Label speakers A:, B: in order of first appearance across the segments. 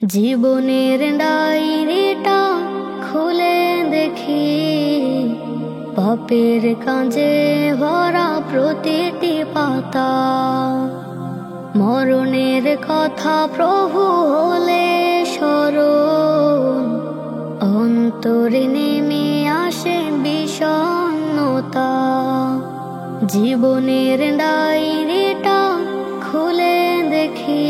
A: জীবনের ডায়েরিটা খুলে দেখি, পাপের কাঁজে ভরা প্রতিটি পাতা। মরণের কথা প্রভু হলে স্মরণ, অন্তরে নেমে আসে বিষণ্ণতা। জীবনের ডায়েরিটা খুলে দেখি,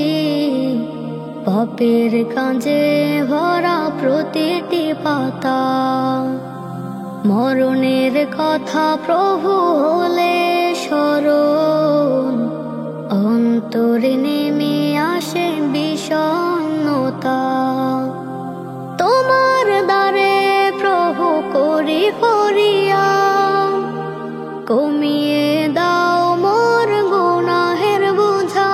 A: পাপের কাঁজে ভরা প্রতিটি পাতা। মরণের কথা প্রভু হলে স্মরণ, অন্তরে নেমে আসে বিষণ্ণতা। তোমার দ্বারে প্রভু করি ফরিয়া, কমিয়ে দাও মোর গুনাহের বোঝা।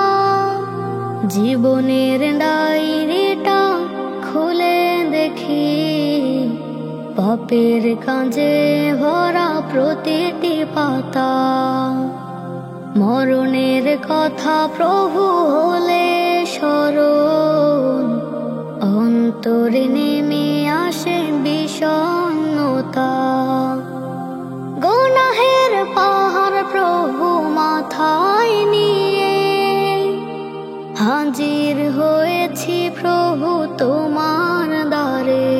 A: জীবনের ডায়েরিটা খুলে দেখি, পাপের কাঁজে ভরা প্রতিটি পাতা। মরণের কথা প্রভু হলে স্মরণ, অন্তরে নেমে আসে বিষণ্ণতা। গুনাহের পাহাড় প্রভু মাথায় নিয়ে, হাজির হয়েছি প্রভু তোমার দ্বারে।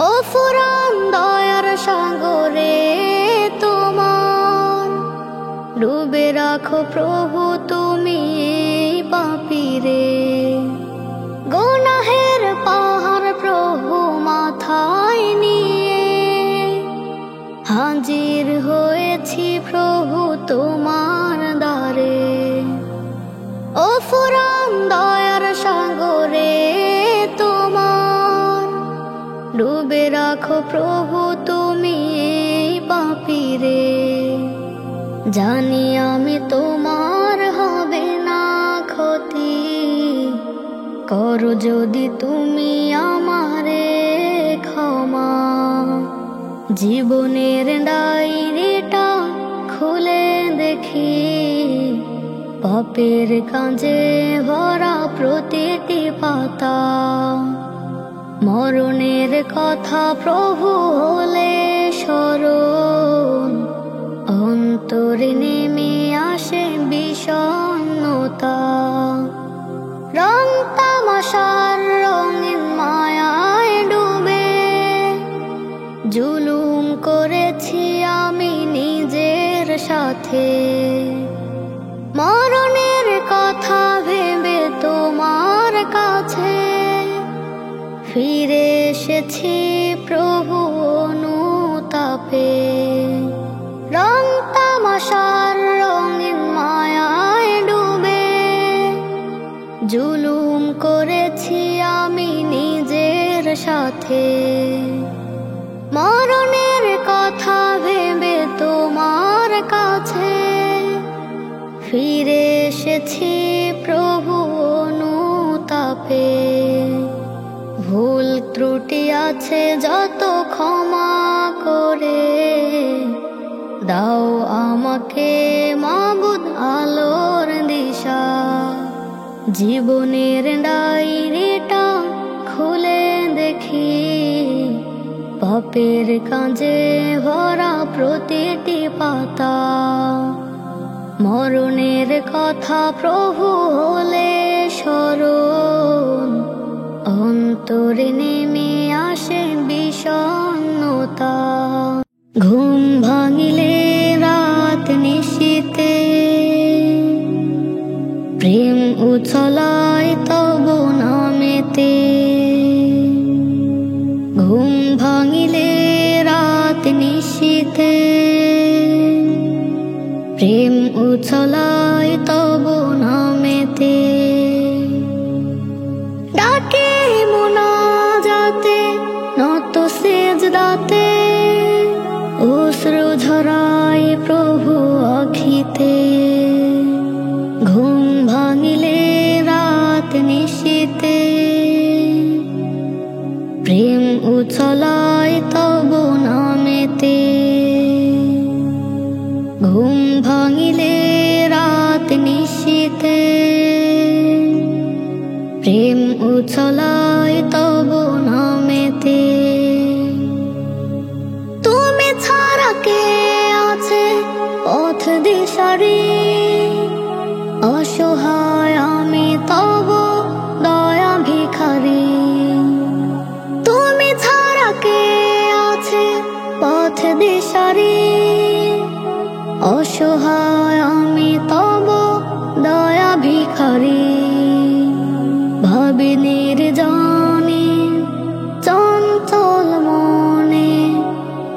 A: ও ফুরান দয়ার সাগরে তোমার, ডুবে রাখো প্রভু তুমি এই পাপীরে। গুনাহের পাহাড় প্রভু মাথায় নিয়ে, হাজির হয়েছি প্রভু তোমার দ্বারে। ও ফুরান দয়ার সাগরে তোমার, ডুবে রাখো প্রভু তুমি এই পাপীরে। জানি আমি তোমার হবে না ক্ষতি, করো যদি তুমি আমারে ক্ষমা। জীবনের ডায়েরিটা খুলে দেখি, পাপের কাঁজে ভরা প্রতিটি পাতা। মরণের কথা প্রভু হলে স্মরণ, অন্তরে নেমে আসে বিষণ্ণতা। রং তামাশার রঙিন মায়ায় ডুবে, জুলুম করেছি আমি নিজের সাথে। মরণের কথা ভেবে তোমার কাছে ফিরে এসেছি প্রভু অনুতাপে। রং তামাশার রঙিন মায়ায় ডুবে, জুলুম করেছি আমি নিজের সাথে। মরণের কথা ভেবে তোমার কাছে ফিরে এসেছি প্রভু অনুতাপে। ভুল ত্রুটি আছে যত ক্ষমা করে দাও আমাকে মাবুদ আলোর দিশা। জীবনের ডায়েরিটা খুলে দেখি, পাপের কাঁজে ভরা প্রতিটি পাতা। মরণের কথা প্রভু হলে স্মরণ, অন্তরে নেমে আসে বিষণ্ণতা। ঘুম ভাঙিলে রাত নিশীতে, প্রেম উছলায় তব নামেতে। ঘুম ভাঙিলে রাত নিশীতে, প্রেম উছলায় তব নামেতে। ডাকে মুনাজাতে নত সেজদাতে, অশ্রু ঝরায় প্রভু আখিতে। ঘুম ভাঙিলে রাত নিশীতে, প্রেম উছলায় তব নামেতে। ঘুম ভাঙিলে রাত নিশীতে, প্রেম উছলাই তব নামেতে। তুমি ছাড়া কে আছে পথ দিশারি, অসহায় আমি তব দয়া ভিখারি। তুমি ছাড়া কে আছে পথ দিশারি, অসহায় আমি তব দয়া ভিখারি। ভাবি নির্জনে চঞ্চল মনে,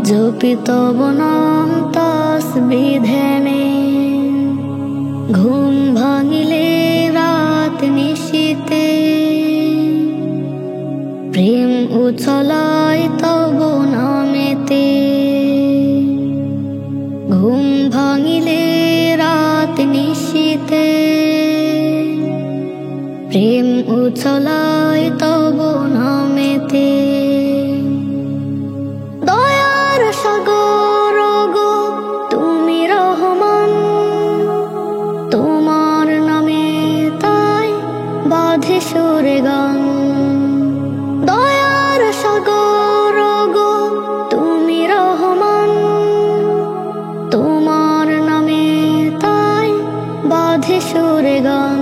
A: জপি তব নাম তসবিহ ধ্যানে। ঘুম ভাঙিলে রাত নিশীতে, প্রেম উছলাই তব নামেতে। ঘুম ভাঙিলে রাত নিশীতে, প্রেম উছলাই তব নামেতে। দয়ার সাগর গো তুমি রহমান, তোমার নামে তাই বাঁধে সুরে গান। দয়ার সাগর গো তুমি রহমান, তোমার নামে তাই বাঁধে সুরে গান।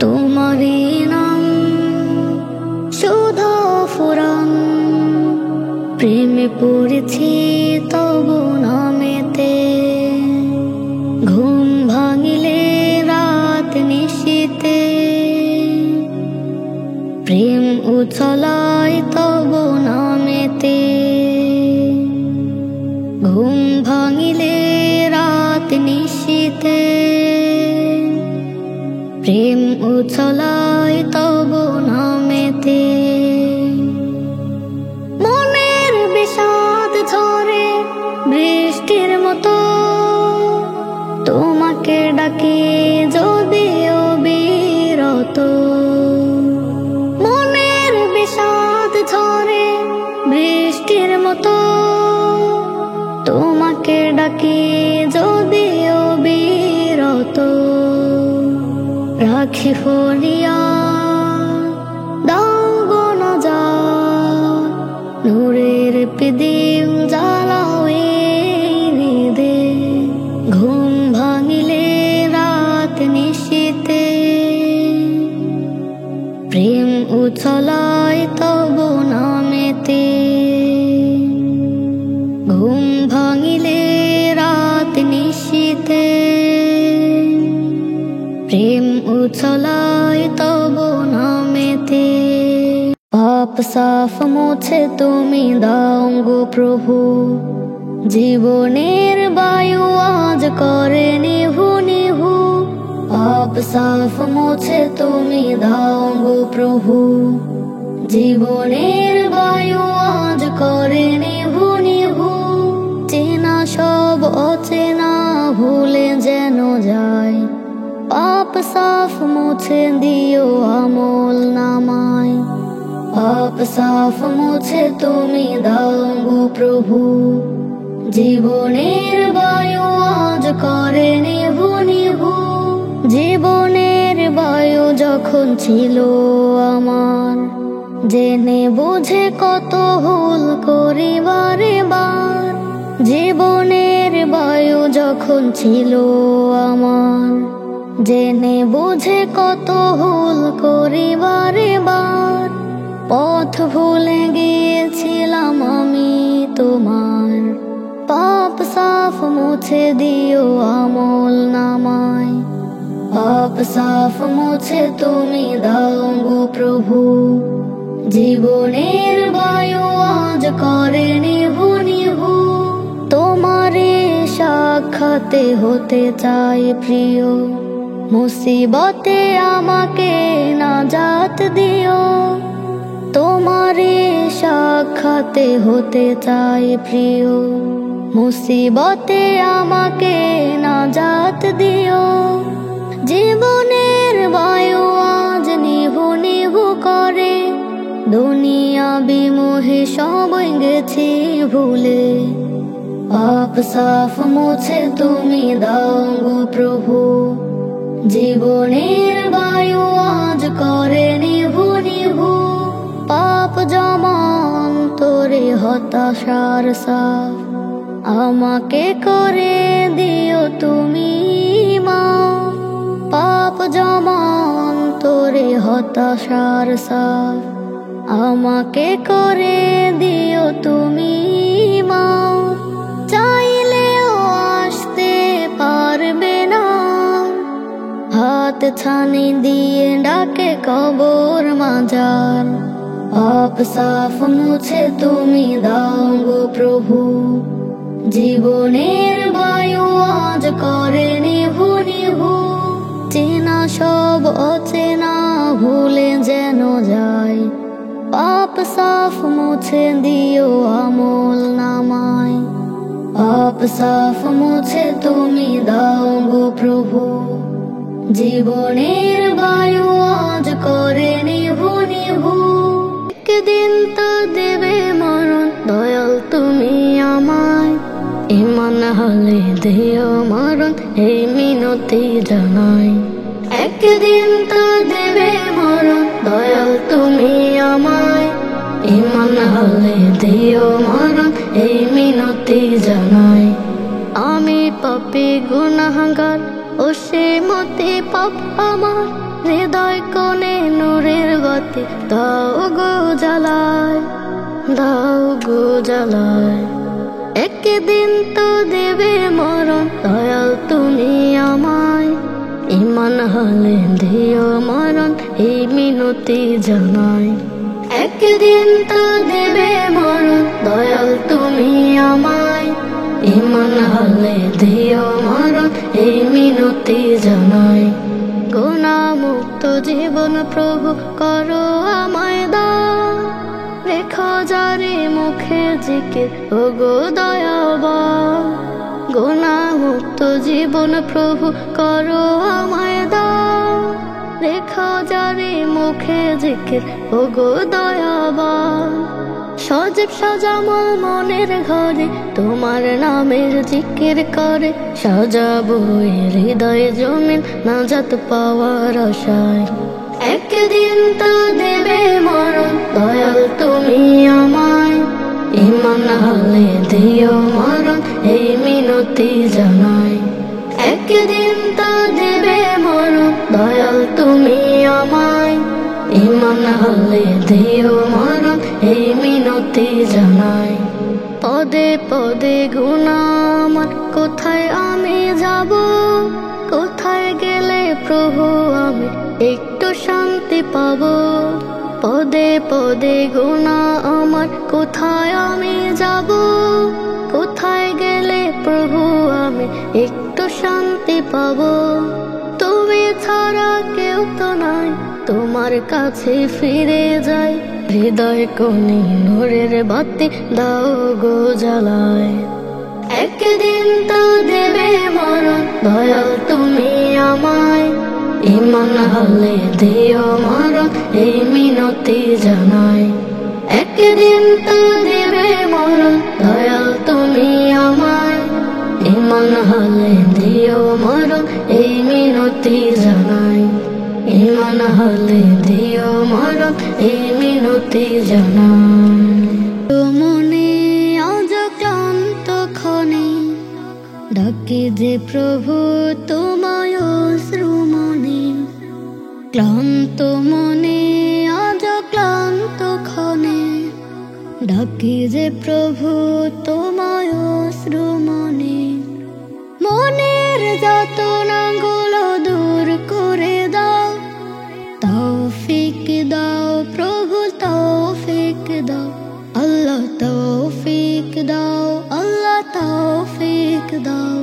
A: তোমারই নাম সুধা ফুরান, প্রেমে পড়েছি তব নামেতে। ঘুম ভাঙিলে রাত নিশীতে, প্রেম উছলাই তব নামেতে। ঘুম ভাঙিলে রাত নিশীতে, প্রেম উছলাই তব নামেতে। মনের বিষাদ ঝরে বৃষ্টির মতো, তোমাকে ডাকি যদিও বিরত। মনের বিষাদ ঝরে বৃষ্টির মতো, তোমাকে ডাকি যদিও বিরত। রাখি ফরিয়াদ দাও গো নাজাত, নূরের প্রদীপ জ্বালাও এই হৃদয়ে। ঘুম ভাঙিলে রাত নিশীতে, প্রেম উছলাই তব নামেতে। ঘুম ভাঙিলে রাত নিশীতে, প্রেম উছলাই তব নামেতে। পাপ সাফ মুছে তুমি দাও গো প্রভু, জীবনের বায়ু আজ করে নিভু নিভু। পাপ সাফ মুছে তুমি দাও গো প্রভু, জীবনের বায়ু আজ করে নিভু নিভু। চেনা সব অচেনা ভুলে যেন যায়, পাপ সাফ মুছে দিও আমল নামায়। পাপ সাফ মুছে তুমি দাও গো প্রভু, জীবনের বায়ু আজ করে নিভু নিভু। জীবনের বায়ু যখন ছিল আমার, জেনে বুঝে কত ভুল করি বারে বার। জীবনের বায়ু যখন ছিল আমার, জেনে বুঝে কত ভুল করি বারে বার। পথ ভুলে গিয়েছিলাম আমি তোমার, পাপ সাফ মুছে দিও আমল নামায়। পাপ সাফ মুছে তুমি দাও গো প্রভু, জীবনের বায়ু আজ করে নিভু নিভু। তোমারে সাক্ষাতে হতে চাই প্রিয়, মুসিবতে আমাকে নাজাত দিও। তোমারে সাক্ষাতে হতে চাই প্রিয়, মুসিবতে আমাকে নাজাত দিও। জীবনের বায়ু আজ নিভু নিভু করে, দুনিয়া বিমোহে সবই গেছি ভুলে। পাপ সাফ মুছে তুমি দাও গো প্রভু, জীবনের বায়ু আজ করে নিভু নিভু, পাপ জমান তোরে হতাশার সাফ, আমাকে করে দিও তুমি মা। পাপ জমান তোরে হতাশার সাফ, আমাকে করে দিও তুমি মা। চাইলেও আসতে পারবে না, হাত ছানি দিয়ে ডাকে কবর মাজার। পাপ সাফ মুছে তুমি দাও গো প্রভু, জীবনের বায়ু আজ করে নিভু নিভু। চেনা সব অচেনা ভুলে যেন যায়, পাপ সাফ মুছে দিও আমল নামায়। পাপ সাফ মুছে তুমি দাও গো প্রভু, জীবনের বায়ু আজ করে নিভু নিভু। একদিন তো দেবে মরণ দয়াল তুমি আমায়, ইমান হলে দিও মরণ এই মিনতি জানাই। একদিন তো দেবে মরণ দয়াল তুমি আমায়, ইমান হলে দিও মরণ এই মিনতি জানাই। আমি পাপী গুনাহগার, ও সে মতে পাপ আমার, হৃদয় কোণে নূরের গতি দাও গো জ্বালায়, দাও গো জ্বালায়। একদিন তো দেবে মরণ দয়াল তুমি আমায়, ইমান হলে দিও মরণ এই মিনতি জানাই। একদিন তো দেবে মরণ দয়াল তুমি আমায়, ইমান হলে দিও মরণ এই মিনতি জানাই। গুনাহমুক্ত জীবন প্রভু করো আমায় দান, রেখো জারি মুখে জিকির ও গো দয়াবান। গুনাহমুক্ত জীবন প্রভু করো আমায় দান, রেখো জারি মুখে জিকির ও গো দয়াবান। সজীব সাজামো মনের ঘরে তোমার নামের জিকির করে, সাজাবো হৃদয় জমিন নাজাত পাওয়ার আশায়। একদিন তো দেবে মরণ দয়াল তুমি আমায়, ইমান হলে দিও মরণ এই মিনতি জানাই। একদিন তো দেবে মরণ দয়াল তুমি আমায়, ইমান হলে দিও মরণ এই মিনতি জানাই। পদে পদে গুনাহ আমার, কোথায় আমি যাব, কোথায় গেলে প্রভু আমি একটু শান্তি পাব। পদে পদে গুনাহ আমার, কোথায় আমি যাব, কোথায় গেলে প্রভু আমি একটু শান্তি পাব। তুমি ছাড়া কেউ তো নাই, তোমার কাছে ফিরে যাই, হৃদয় কোণে নূরের বাতি দাও গো জ্বালায়। একদিন তো দেবে মরণ দয়াল তুমি আমায়, ইমান হলে দিও মরণ এই মিনতি জানাই। একদিন তো দেবে মরণ দয়াল তুমি আমায়, ইমান হলে দিও মরণ এই মিনতি জানাই। ইমান হলে দিও মরণ এই মিনতি জানাই। মনে আজ ক্লান্ত ক্ষণে ডাকি যে প্রভু তোমায় শ্রুমণি, ক্লান্ত মনে আজ ক্লান্ত ক্ষণে ডাকি যে প্রভু তোমায় শ্রুমণি। মনের যাতনাগুলো দূর করে দাও, তৌফিক দাও প্রভু তৌফিক দাও, আল্লাহ তৌফিক দাও, আল্লাহ তৌফিক দাও।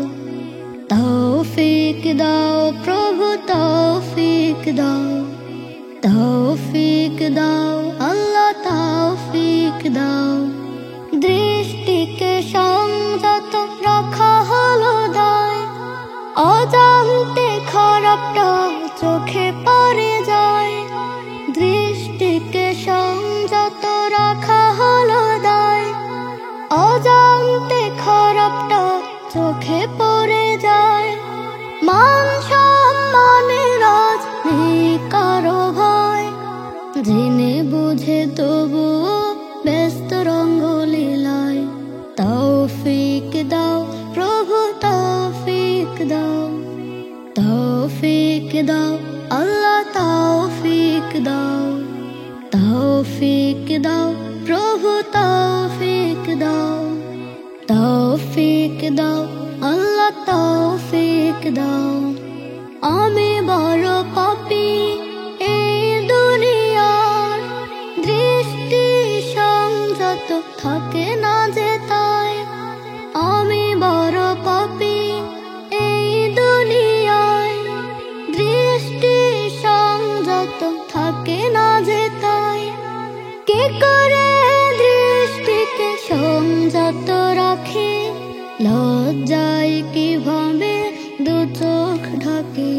A: তৌফিক দাও প্রভু তৌফিক দাও, তৌফিক দাও আল্লাহ তৌফিক দাও। দৃষ্টিকে সংযত রাখা হলো দায়, অজান্তে খারাপটা চোখে পড়ে যায়। দৃষ্টিকে সংযত রাখা হলো দায়, অজান্তে খারাপটা চোখে পড়ে যায়। মান সম্মানের আজ নেই কারো ভাই, मुझे তবুও ব্যস্ত রঙ্গলীলায় তৌফিক দাও প্রভু তৌফিক দাও তৌফিক দাও আল্লাহ তৌফিক দাও তৌফিক দাও প্রভু তৌফিক দাও তৌফিক দাও আল্লাহ তৌফিক দাও আমি বড় পাপী এই দুনিয়ার দৃষ্টি সংযত থাকে না যে তাই আমি বড় পাপী এই দুনিয়ায় দৃষ্টি সংযত থাকে না যে তাই কে করে দৃষ্টিকে সংযত রাখে লজ্জায় কিভাবে দু চোখ ঢাকে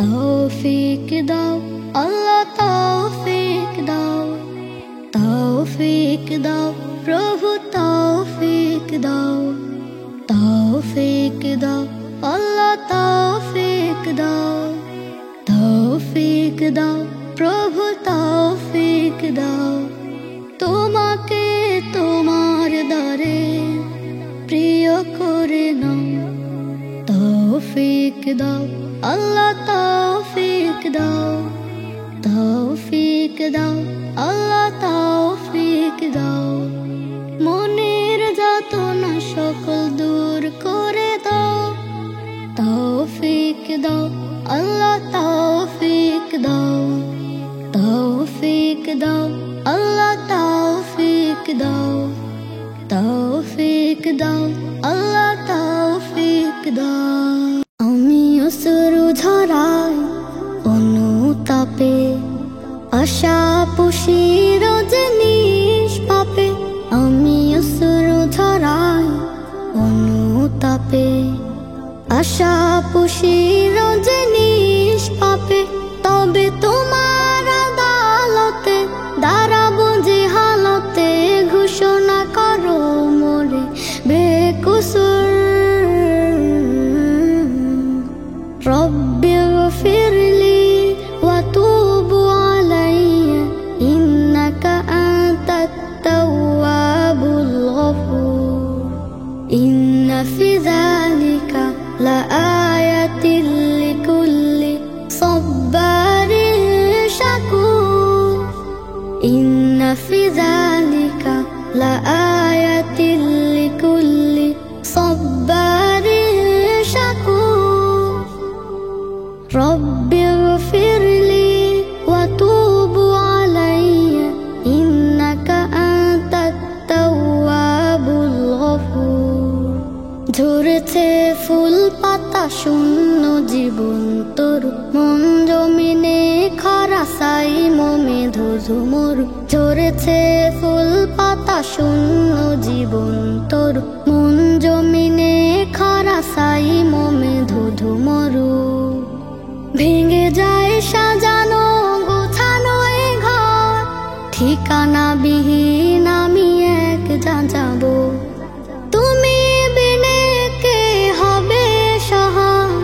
A: তৌফিক দাও আল্লাহ তৌফিক দাও তৌফিক দাও প্রভু তৌফিক দাও তৌফিক দাও আল্লাহ তৌফিক দাও তৌফিক দাও প্রভু তৌফিক দাও তোমাকে তোমার দ্বারে প্রিয় করে নাও তৌফিক দাও আল্লাহ তৌফিক দাও তৌফিক দাও আল্লাহ তৌফিক দাও মনের যাতনা সকল দূর করে দাও তৌফিক দাও আল্লাহ তৌফিক দাও তৌফিক দাও আল্লাহ তৌফিক দাও তৌফিক দাও আল্লাহ তৌফিক দাও আমি অশ্রু ঝরাই অনুতাপে আশা পুষি রজনীশ পাপে আমি অশ্রু ঝরাই অনুতাপে আশা পুষি রজনীশ পাপে তবে তোমার আদালতে দাঁড়াবো যে হালতে ঘোষণা করো মোরে বেকসুর রব্বি গফিরলি ওয়া তুব আলাইয়া ইন্নাকা আনতাত তাওয়াবুল গফুর ইন্না ফি যালিকা লাআয়াতিন লিকুল্লি সাব্বারিন শাকুর ইন্না ফি যালিকা লাআয়াতিন লিকুল্লি সাব্বারিন শাকুর রব্বি গফিরলি ওয়া তুব আলাইয়া ইন্নাকা আনতাত তাওয়াবুল গফুর ঝরেছে ফুল পাতা শূন্য জীবন তোর মন জমিনে খরা সাই মমে ধুঝুমুর ঝরেছে ফুল পাতা শূন্য জীবন তোর মন জমিনে খরা সাই মমে ধুধুমরু ভেঙে যায় সাজানো গোছানো এ ঘর ঠিকানা বিহীন আমি এক যাবো তুমি বিনে কে হবে সহায়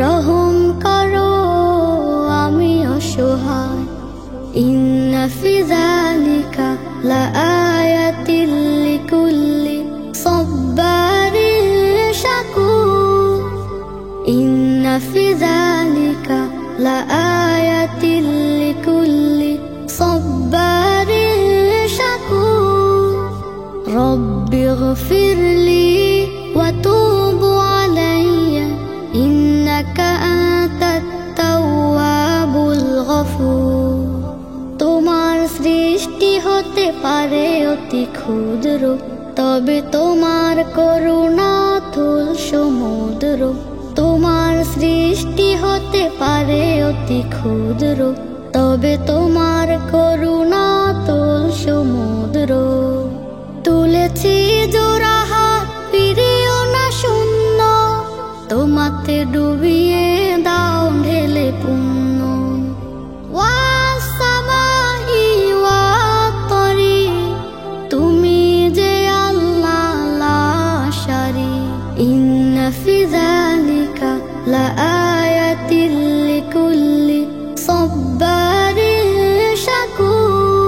A: রহম করো আমি অসহায় ইন্না ফি যালিকা লাআয়াতিন লিকুল্লি সাব্বারিন শাকুর ইন্না ফি যালিকা লাআয়াতিন লিকুল্লি সাব্বারিন শাকুর রব্বি গফিরলি ওয়া তুব আলাইয়া ইন্নাকা আনতাত তাওয়াবুল গফুর তোমার সৃষ্টি হতে পারে অতি ক্ষুদ্র তবে তোমার করুণা তুল সমুদ্র তোমার সৃষ্টি হতে পারে অতি ক্ষুদ্র তবে তোমার করুণা তুল সমুদ্র তুলেছি জোড়া হাত ফিরিও না শূন্য তোমাতে ডুবিয়ে দাও ঢেলে পুণ্য ওয়াসসামাহি ওয়াত-তরি তুমি যে আল্লাহ লা শারীক ইন্না ফি যালিকা লাআয়াতিন লিকুল্লি সাব্বারিন শাকুর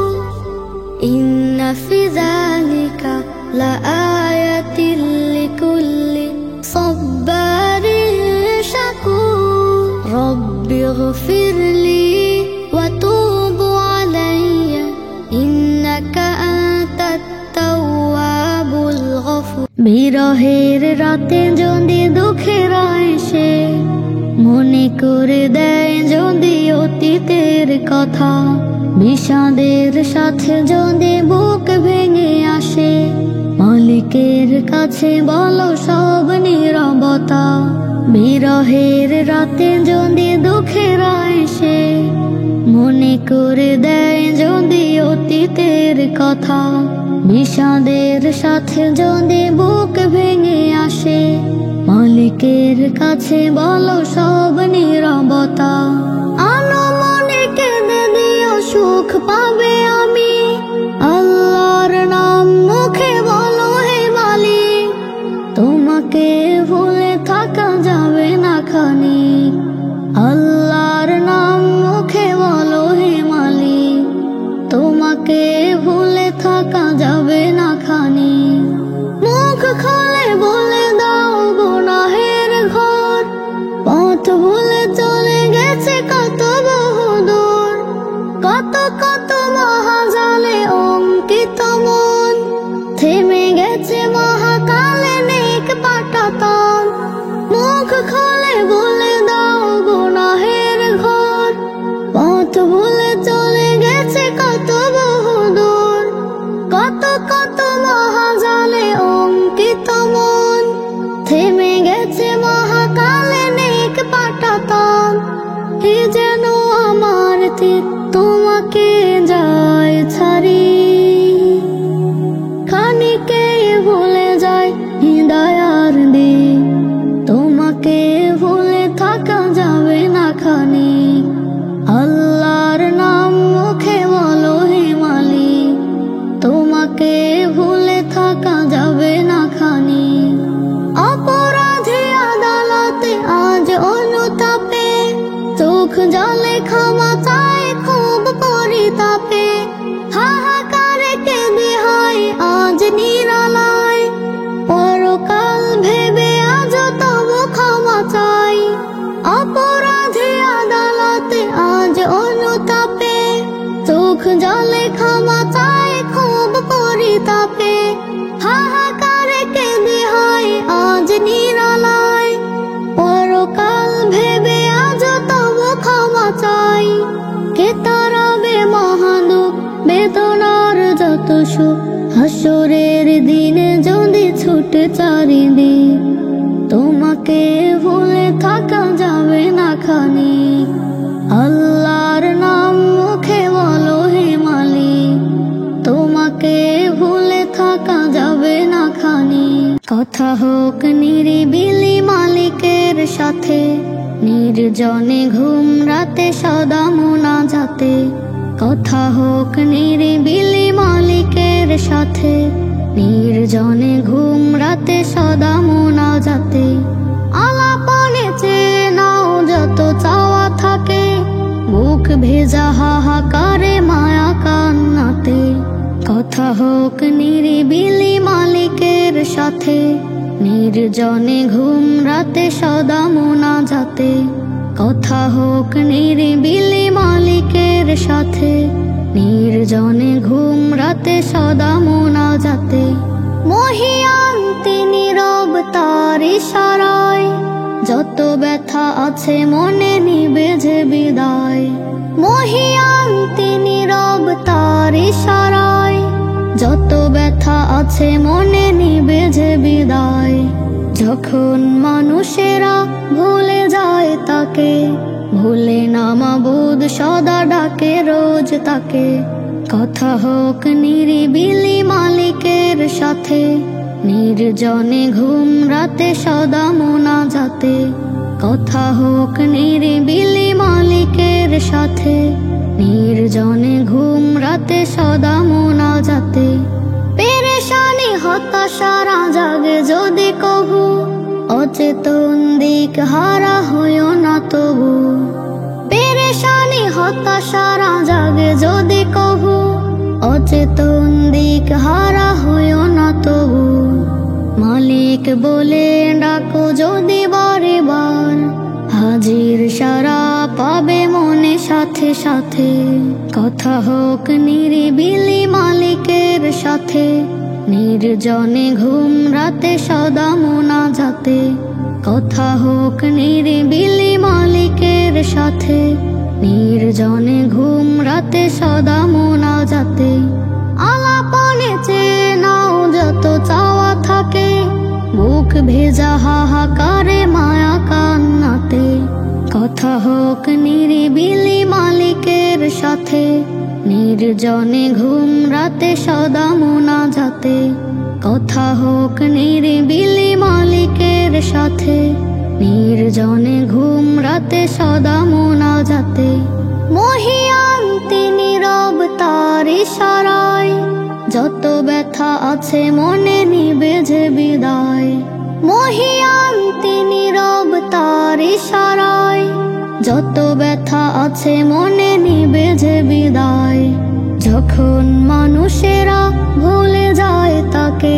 A: বিরহের রাতে যদি দুঃখের এসে মনে করে দেয় যদি অতীতের কথা, বিষাদের সাথে যদি বুক ভেঙে আসে, মালিকের কাছে বলো সব নীরবতা। বিরহের রাতে যদি দুঃখের এসে মনে করে দেয় যদি অতীতের কথা, বিষাদের সাথে যদি বুক ভেঙে আসে, মালিকের কাছে বলো সব নীরবতা। আনমনে কেঁদে দিও সুখ পাবে আমি, আল্লাহর নাম মুখে বলো হে মালিক। তোমাকে ভুলে থাকা যাবে না খানিক, আল্লাহর নাম মুখে বলো হে মালিক। তোমাকে ভুলে থাকা যাবে না খানিক। মুখ খুলে বলে দাও গুনাহের ঘর, পথ ভুলে চলে গেছে কত বহুদূর। কত কত মহাজালে অঙ্কিত মন, থেমে গেছে মহাকালে নেক পাটাতন। মুখ খুলে বলে দাও গুনাহের ঘর, পথ ভুলে চলে গেছে কত বহুদূর। কত কত মহাজালে অঙ্কিত মন, থেমে গেছে মহাকালে নেক পাটাতন। এ যেন আমার তীর তোমাকে যায় ছাড়ি, খানিকে ভুলে যায় হৃদয়ার দিক। তোমাকে ভুলে থাকা যাবে না খানিক, আল্লাহর নাম মুখে বলো হে মালিক। তোমাকে ভুলে থাকা যাবে না খানিক। অপরাধী আদালতে আজ অনুতাপে, চোখ জলে ক্ষমা চায় খুব পরিতাপে। হাহাকারে কেঁদে হয় আজ নিরালায়, পরকাল ভেবে আজ তবু ক্ষমা চাই। অপরাধী আদালতে আজ অনুতাপে, চোখ জলে ক্ষমা চায় খুব পরিতাপে। হাহাকারে কেঁদে হয় আজ নিরালায়, পরকাল ভেবে আজ তবু ক্ষমা চাই। কে তারাবে মহাদুঃখ বেদনার যত সুখ, হাসরের দিনে যদি ছুটে চারিদিক। তোমাকে ভুলে থাকা যাবে না খানিক, আল্লাহর নাম মুখে বলো হে মালিক। তোমাকে ভুলে থাকা যাবে না খানিক। কথা হোক নিরিবিলি মালিকের সাথে, নির্জনে ঘুম রাতে সদা মোনাজাতে। কথা হোক নিরিবিলি মালিকের সাথে, নির্জনে ঘুম রাতে সদা মোনাজাতে। আলাপনে চেয়ে নাও যত চাওয়া থাকে, বুক ভেজা হাহাকারে মায়া কান্নাতে। কথা হোক নিরিবিলি মালিকের সাথে, নির্জনে ঘুম রাতে সদা মোনাজাতে। কথা হোক নিরিবিলি মালিকের সাথে, নির্জনে ঘুম রাতে সদা মোনাজাতে। মহিয়ান তিনি রব তার ইশারায়, যত ব্যথা আছে মনে নিবে যে বিদায়। মহিয়ান তিনি রব তার ইশারায়, যত ব্যথা আছে মনে নিবে যে বিদায়। যখন মানুষেরা ভুলে যায় তাকে, ভুলে না মাবুদ সদা ডাকে রোজ তাকে। কথা হোক নিরিবিলি মালিকের সাথে, নির্জনে ঘুম রাতে সদা মোনাজাতে। কথা হোক নিরিবিলি মালিকের সাথে, নির্জনে ঘুম রাতে সদা মোনাজাতে। পেরেশানি হতাশারা জাগে যদি কভু, অচেতন দিক হারা হইও না তবু। পেরেশানি হতাশারা জাগে যদি কভু, অচেতন দিক হারা হইও না তবু। মালিক বলে ডাকো যদি বারে বার, হাজির সারা পাবে মনে সাথে সাথে। কথা হোক নিরিবিলি মালিকের সাথে, নির্জনে ঘুম রাতে সদা মোনাজাতে। কথা হোক নিরিবিলি মালিকের সাথে, নির্জনে ঘুম রাতে সদা মোনাজাতে। আলাপনে চেয়ে নাও যত চাওয়া থাকে, বুক ভেজা হাহাকারে মায়া কান্নাতে। কথা হোক নিরিবিলি মালিকের সাথে, নির্জনে ঘুম রাতে সদা মোনাজাতে। কথা হোক নিরিবিলি মালিকের সাথে, নির্জনে ঘুম রাতে সদা মোনাজাতে। মহিয়ান তিনি রব, তার ইশারায় যত ব্যথা আছে মনে নিবে যে বিদায়। মহিয়ান তিনি রব, তার ইশারায় যত ব্যথা আছে মনে নিবে যে বিদায়। যখন মানুষেরা ভুলে যায় তাকে,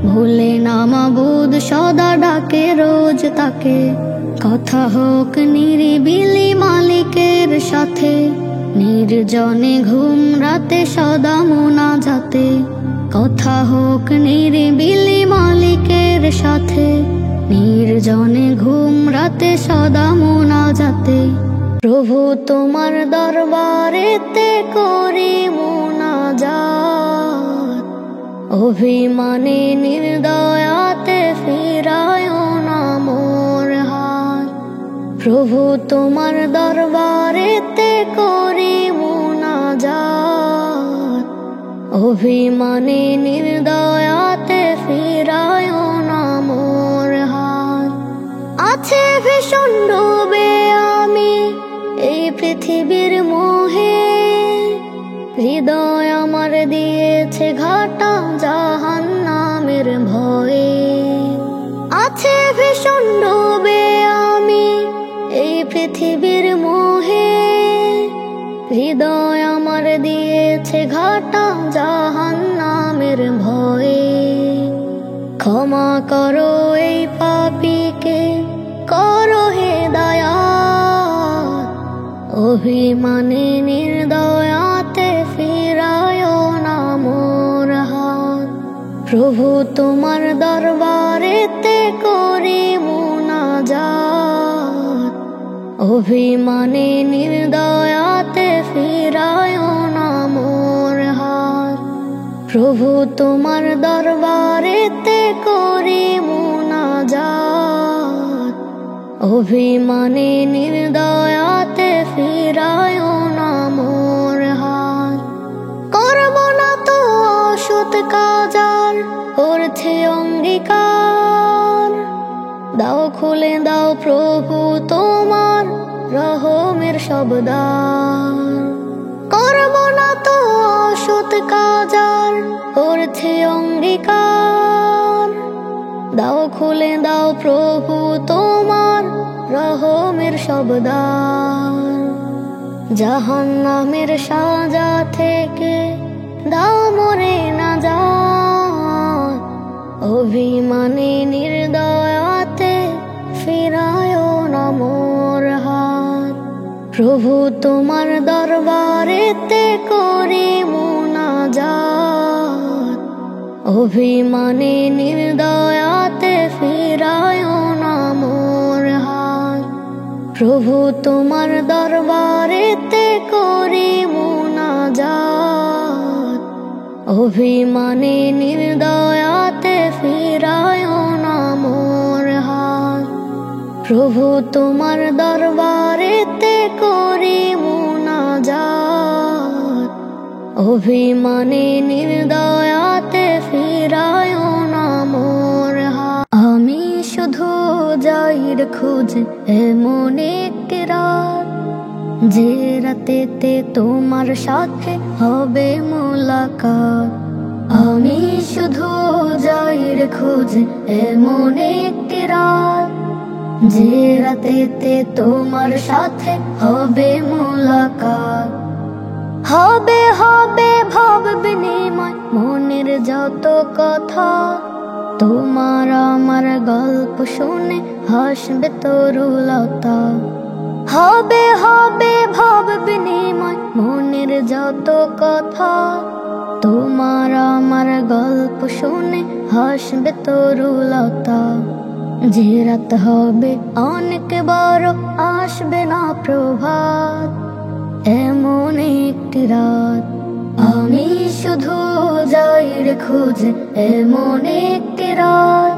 A: ভুলে না মাবুদ সদা ডাকে রোজ তাকে। কথা হোক নিরিবিলি মালিকের সাথে, নির্জনে ঘুম রাতে সদা মোনাজাতে। কথা হোক নিরিবিলি মালিকের সাথে, নির্জনে ঘুম রাতে সদা মোনাজাতে। প্রভু তোমার দরবারেতে করি মোনাজাত, অভিমানে নির্দয়াতে ফিরায় না মোর হাত। প্রভু তোমার দরবারেতে করি মোনাজাত, অভিমানে নির্দয়াতে ফিরায় না মোর হাত। আছে ভীষণ ডুবে আমি এই পৃথিবীর মোহে, হৃদয় আমার দিয়েছে ঘাটা জাহান্নামের ভয়ে। আছে ভীষণ ডুবে আমি এই পৃথিবীর মোহে, হৃদয় আমার দিয়েছে ঘাটা জাহান্নামের ভয়ে। ক্ষমা করো এই পাপীকে, করো হেদায়াত, অভিমানে নির্দয়াতে ফিরায় না মোর হাত। প্রভু তোমার দরবারেতে করি মোনাজাত, অভিমানে নির্দয়াতে ফিরায় না মোর হাত। প্রভু তোমার দরবারেতে করি মোনাজাত, অভিমানে নির্দয়াতে ফিরায় না মোর হাত। করব না তো অসৎ কাজ আর করছি অঙ্গীকার, দাও খুলে দাও প্রভু তোমার রহমের সব দ্বার। করব না তো অসৎ কাজ আর করছি অঙ্গীকার, দাও খুলে দাও প্রভু তোমার রহমের সব দ্বার। জাহান্নামের সাজা থেকে দাও মোরে নাজাত, অভিমানে নির্দয়াতে ফিরায় না মোর হাত। প্রভু তোমার দরবারেতে করি মোনাজাত, অভিমানে নির্দয়াতে ফিরায় না মোর হাত। প্রভু তোমার দরবারেতে করি মোনাজাত, অভিমানে নির্দয়াতে ফিরায় না মোর হাত। প্রভু তোমার দরবারেতে করি মোনাজাত, অভিমানে নির্দয়াতে ফিরায় না মোর হাত। আমি শুধু যাইর খোঁজ এমন একটি রাত, যে রাতেতে তোমার সাথে হবে মোলাকাত। আমি শুধু যাইর খোঁজ এমন একটি রাত, যে রাতেতে তোমার সাথে হবে মোলাকাত। হবে হবে ভাব বিনিময় মনের যত কথা, তোমার আমার গল্প শুনে হাসবে তরুলতা। হবে হবে ভাব বিনিময় মনের যত কথা, তোমার আমার গল্প শুনে হাসবে তরুলতা। যে রাত হবে অনেক বড়, আসবে না প্রভাত, এমন একটি রাত আমি শুধু যাই রে খুঁজে। এমন একটি রাত,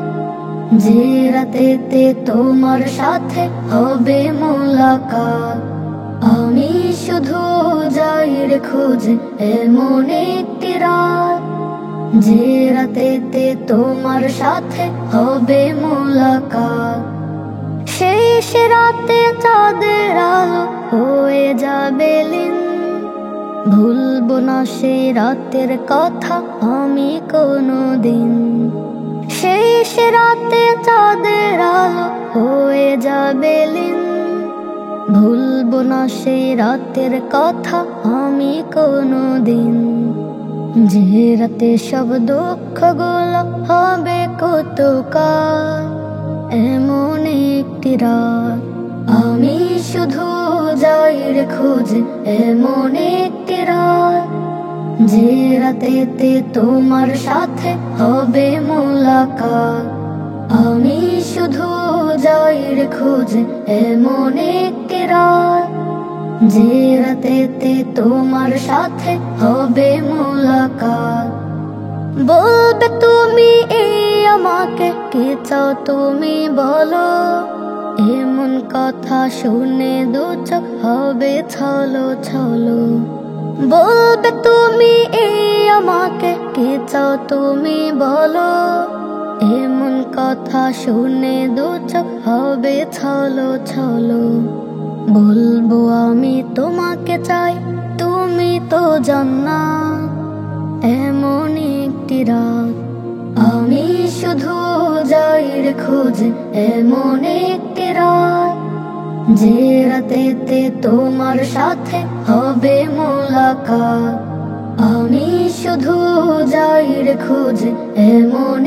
A: যে রাতেতে তোমার সাথে হবে মোলাকাত, আমি শুধু যাই রে খুঁজে। এমন একটি রাত, যে রাতেতে তোমার সাথে হবে মোলাকাত। শেষ রাতে চাঁদের আলো হয়ে যাবে লীন, ভুলবো না সেই রাতের কথা আমি কোনোদিন। শেষ রাতে চাঁদের আলো হয়ে যাবে লীন, ভুলবো না সেই রাতের কথা আমি কোনোদিন। যে রাতে সব দুঃখগুলো হবে কতকাল, এমন একটি রাত আমি শুধু যাই রে খুঁজে। এমন একটি রাত, যে রাতেতে তোমার সাথে হবে মোলাকাত, আমি শুধু যাই রে খুঁজে। এমন একটি রাত, যে রাতেতে তোমার সাথে হবে মোলাকাত। বলবে তুমি এই আমাকে, কি চাও তুমি বলো, এমন কথা শুনে দু চোখ হবে ছলো ছলো। বলবে তুমি এই আমাকে, কি চাও তুমি বলো, এমন কথা শুনে দু চোখ হবে ছলো ছলো। বলবো আমি তোমাকে চাই, তুমি তো জান্নাত, এমন একটি রাত আমি শুধু যাই রে খুঁজে। এমন একটি রাত, যে রাতেতে তোমার সাথে হবে মোলাকাত, আমি শুধু যাই রে খুঁজে। এমন